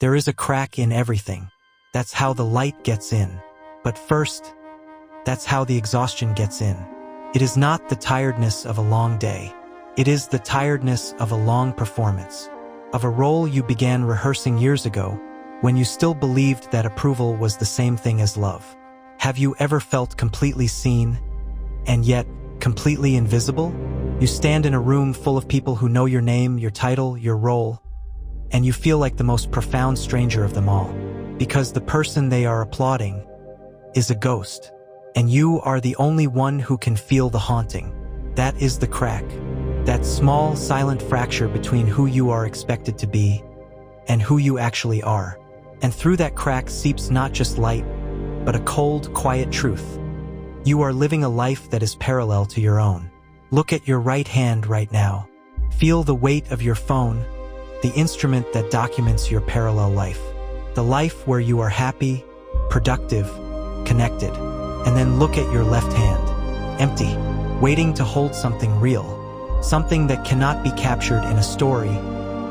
There is a crack in everything. That's how the light gets in. But first, that's how the exhaustion gets in. It is not the tiredness of a long day. It is the tiredness of a long performance, of a role you began rehearsing years ago, when you still believed that approval was the same thing as love. Have you ever felt completely seen, and yet completely invisible? You stand in a room full of people who know your name, your title, your role, and you feel like the most profound stranger of them all, because the person they are applauding is a ghost, and you are the only one who can feel the haunting. That is the crack, that small, silent fracture between who you are expected to be and who you actually are. And through that crack seeps not just light, but a cold, quiet truth. You are living a life that is parallel to your own. Look at your right hand right now. Feel the weight of your phone, the instrument that documents your parallel life. The life where you are happy, productive, connected. And then look at your left hand, empty, waiting to hold something real, something that cannot be captured in a story,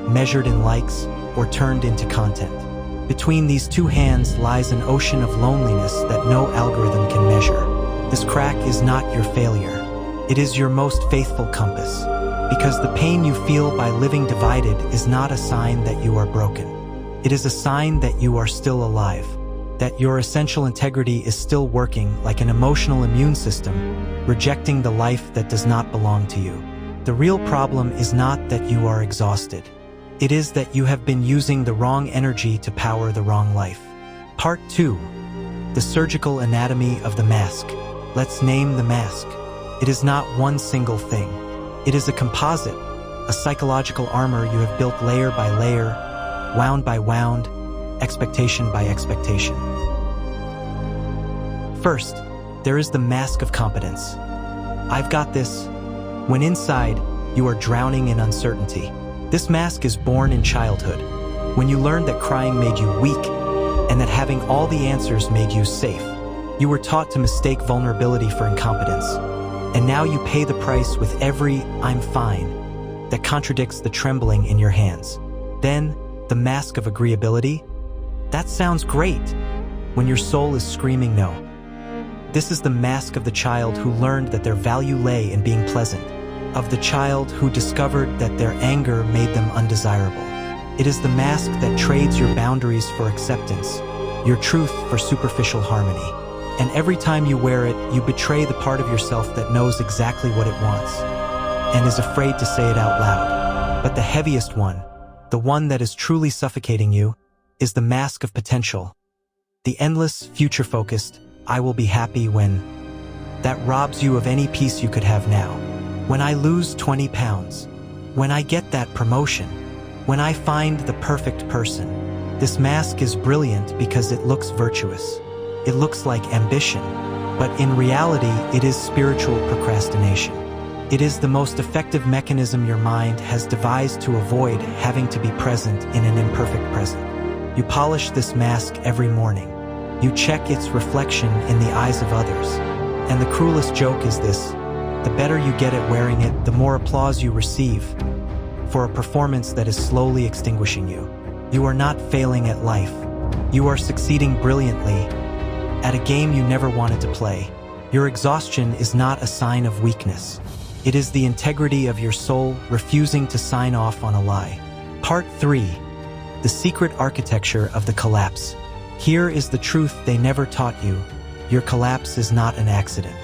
measured in likes, or turned into content. Between these two hands lies an ocean of loneliness that no algorithm can measure. This crack is not your failure. It is your most faithful compass, because the pain you feel by living divided is not a sign that you are broken. It is a sign that you are still alive, that your essential integrity is still working like an emotional immune system, rejecting the life that does not belong to you. The real problem is not that you are exhausted. It is that you have been using the wrong energy to power the wrong life. Part 2. The surgical anatomy of the mask. Let's name the mask. It is not one single thing. It is a composite, a psychological armor you have built layer by layer, wound by wound, expectation by expectation. First, there is the mask of competence. I've got this. When inside, you are drowning in uncertainty. This mask is born in childhood, when you learned that crying made you weak, and that having all the answers made you safe. You were taught to mistake vulnerability for incompetence, and now you pay the price with every "I'm fine" that contradicts the trembling in your hands. Then, the mask of agreeability? That sounds great, when your soul is screaming no. This is the mask of the child who learned that their value lay in being pleasant, of the child who discovered that their anger made them undesirable. It is the mask that trades your boundaries for acceptance, your truth for superficial harmony. And every time you wear it, you betray the part of yourself that knows exactly what it wants, and is afraid to say it out loud. But the heaviest one, the one that is truly suffocating you, is the mask of potential. The endless, future-focused, "I will be happy when," that robs you of any peace you could have now. When I lose 20 pounds, when I get that promotion, when I find the perfect person. This mask is brilliant because it looks virtuous. It looks like ambition, but in reality, it is spiritual procrastination. It is the most effective mechanism your mind has devised to avoid having to be present in an imperfect present. You polish this mask every morning. You check its reflection in the eyes of others. And the cruelest joke is this: the better you get at wearing it, the more applause you receive for a performance that is slowly extinguishing you. You are not failing at life. You are succeeding brilliantly at a game you never wanted to play. Your exhaustion is not a sign of weakness. It is the integrity of your soul refusing to sign off on a lie. Part 3. The secret architecture of the collapse. Here is the truth they never taught you. Your collapse is not an accident.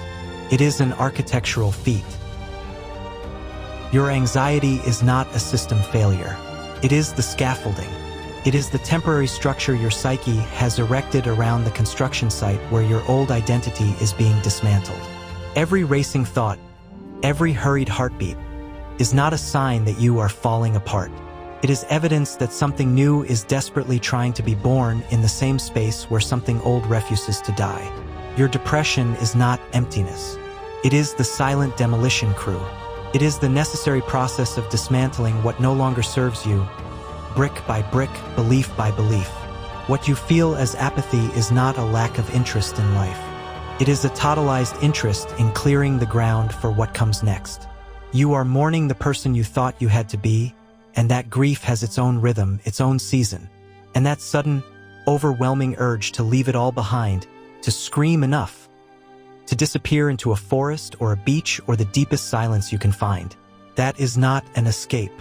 It is an architectural feat. Your anxiety is not a system failure. It is the scaffolding. It is the temporary structure your psyche has erected around the construction site where your old identity is being dismantled. Every racing thought, every hurried heartbeat, is not a sign that you are falling apart. It is evidence that something new is desperately trying to be born in the same space where something old refuses to die. Your depression is not emptiness. It is the silent demolition crew. It is the necessary process of dismantling what no longer serves you, brick by brick, belief by belief. What you feel as apathy is not a lack of interest in life. It is a totalized interest in clearing the ground for what comes next. You are mourning the person you thought you had to be, and that grief has its own rhythm, its own season. and that sudden, overwhelming urge to leave it all behind, to scream enough, to disappear into a forest or a beach or the deepest silence you can find. That is not an escape.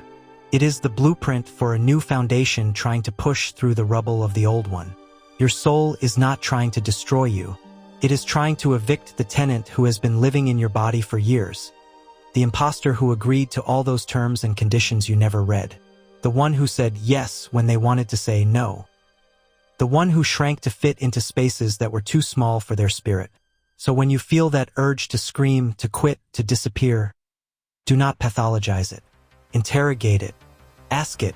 It is the blueprint for a new foundation trying to push through the rubble of the old one. Your soul is not trying to destroy you. It is trying to evict the tenant who has been living in your body for years. The imposter who agreed to all those terms and conditions you never read. The one who said yes when they wanted to say no. The one who shrank to fit into spaces that were too small for their spirit. So when you feel that urge to scream, to quit, to disappear, do not pathologize it. Interrogate it. Ask it,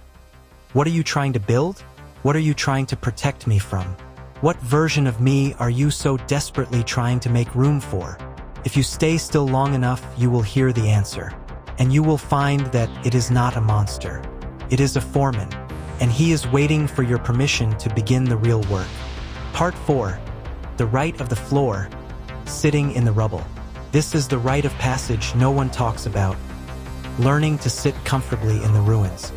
what are you trying to build? What are you trying to protect me from? What version of me are you so desperately trying to make room for? If you stay still long enough, you will hear the answer. And you will find that it is not a monster. It is a foreman. And he is waiting for your permission to begin the real work. Part 4. The rite of the floor. Sitting in the rubble. This is the rite of passage no one talks about. Learning to sit comfortably in the ruins.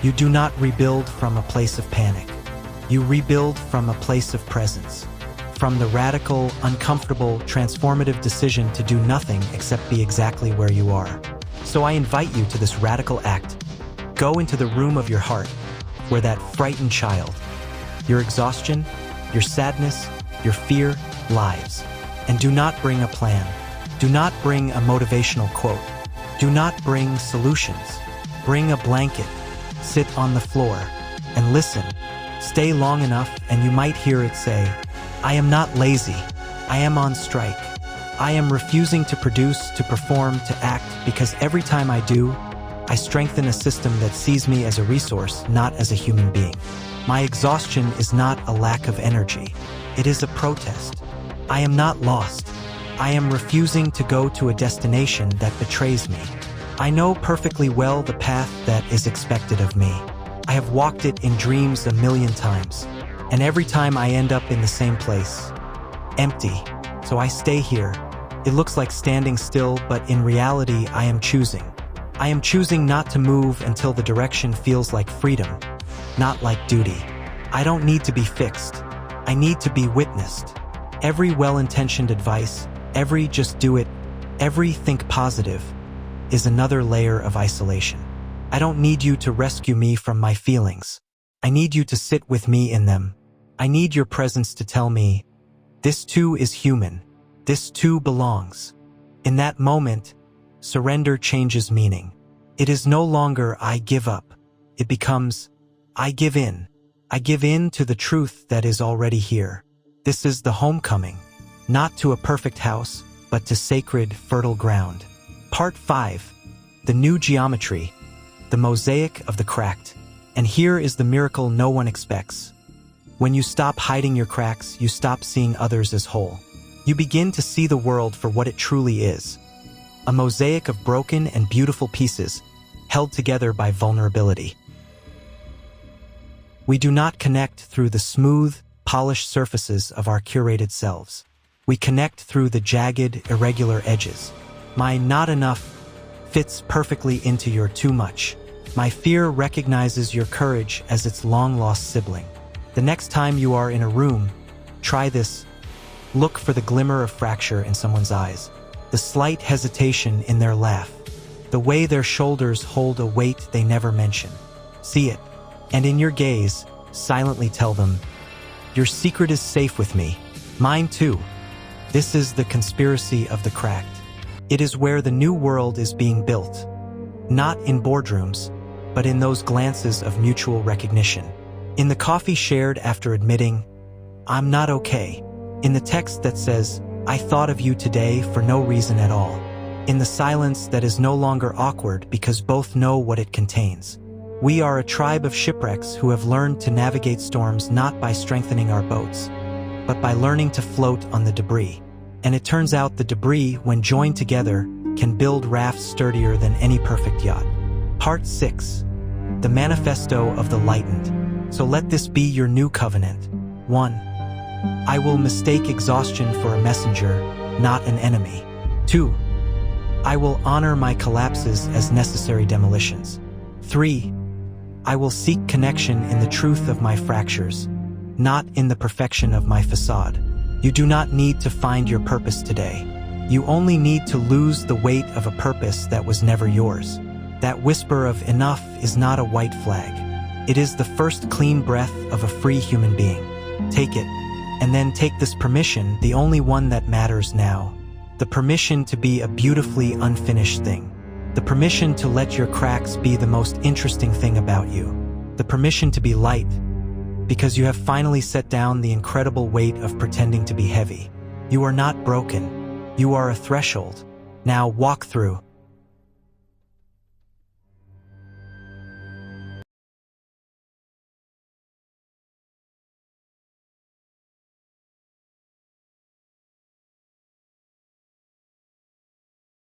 You do not rebuild from a place of panic. You rebuild from a place of presence. From the radical, uncomfortable, transformative decision to do nothing except be exactly where you are. So I invite you to this radical act. Go into the room of your heart, where that frightened child, your exhaustion, your sadness, your fear lies. And do not bring a plan. Do not bring a motivational quote. Do not bring solutions. Bring a blanket. Sit on the floor and listen. Stay long enough and you might hear it say, I am not lazy. I am on strike. I am refusing to produce, to perform, to act, because every time I do, I strengthen a system that sees me as a resource, not as a human being. My exhaustion is not a lack of energy. It is a protest. I am not lost. I am refusing to go to a destination that betrays me. I know perfectly well the path that is expected of me. I have walked it in dreams a million times, and every time I end up in the same place. Empty. So I stay here. It looks like standing still, but in reality, I am choosing. I am choosing not to move until the direction feels like freedom, not like duty. I don't need to be fixed. I need to be witnessed. Every well-intentioned advice, every just do it, every think positive, is another layer of isolation. I don't need you to rescue me from my feelings. I need you to sit with me in them. I need your presence to tell me, this too is human. This too belongs. In that moment, surrender changes meaning. It is no longer I give up. It becomes I give in. I give in to the truth that is already here. This is the homecoming, not to a perfect house, but to sacred, fertile ground. Part 5. The new geometry, the mosaic of the cracked. And here is the miracle no one expects. When you stop hiding your cracks, you stop seeing others as whole. You begin to see the world for what it truly is. A mosaic of broken and beautiful pieces, held together by vulnerability. We do not connect through the smooth, polished surfaces of our curated selves. We connect through the jagged, irregular edges. My not enough fits perfectly into your too much. My fear recognizes your courage as its long-lost sibling. The next time you are in a room, try this. Look for the glimmer of fracture in someone's eyes, the slight hesitation in their laugh, the way their shoulders hold a weight they never mention. See it, and in your gaze, silently tell them, your secret is safe with me. Mine too. This is the conspiracy of the cracked. It is where the new world is being built. Not in boardrooms, but in those glances of mutual recognition. In the coffee shared after admitting, I'm not okay. In the text that says, I thought of you today for no reason at all. In the silence that is no longer awkward because both know what it contains. We are a tribe of shipwrecks who have learned to navigate storms not by strengthening our boats, but by learning to float on the debris. And it turns out the debris, when joined together, can build rafts sturdier than any perfect yacht. Part 6. The Manifesto of the Lightened. So let this be your new covenant. 1. I will mistake exhaustion for a messenger, not an enemy. 2. I will honor my collapses as necessary demolitions. 3. I will seek connection in the truth of my fractures, not in the perfection of my facade. You do not need to find your purpose today. You only need to lose the weight of a purpose that was never yours. That whisper of enough is not a white flag. It is the first clean breath of a free human being. Take it, and then take this permission, the only one that matters now. The permission to be a beautifully unfinished thing. The permission to let your cracks be the most interesting thing about you. The permission to be light, because you have finally set down the incredible weight of pretending to be heavy. You are not broken. You are a threshold. Now walk through.